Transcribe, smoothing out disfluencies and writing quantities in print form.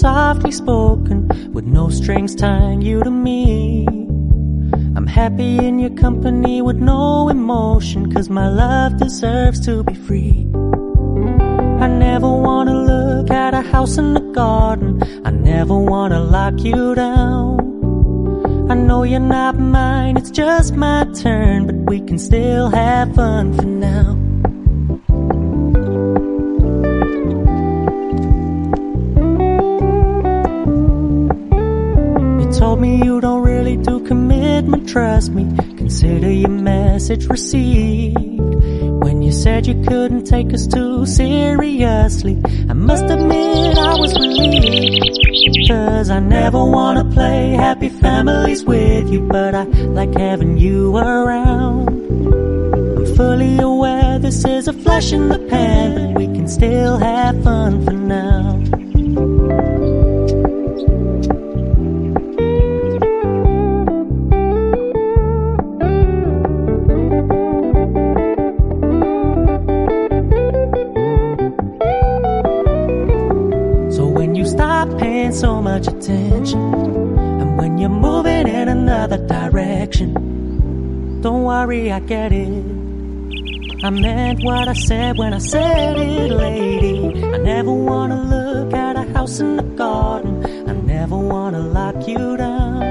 softly spoken, with no strings tying you to me. I'm happy in your company with no emotion, 'cause my love deserves to be free. I never wanna look at a house in the garden, I never wanna lock you down. I know you're not mine, it's just my turn, but we can still have fun for now. You told me you don't really do commitment, trust me, consider your message received. When you said you couldn't take us too seriously, I must admit I was relieved. 'Cause I never wanna play happy families with you, but I like having you around. I'm fully aware this is a flash in the pan, but we can still have fun for now. So much attention, and when you're moving in another direction, don't worry, I get it. I meant what I said when I said it, lady. I never wanna look at a house in the garden, I never wanna lock you down.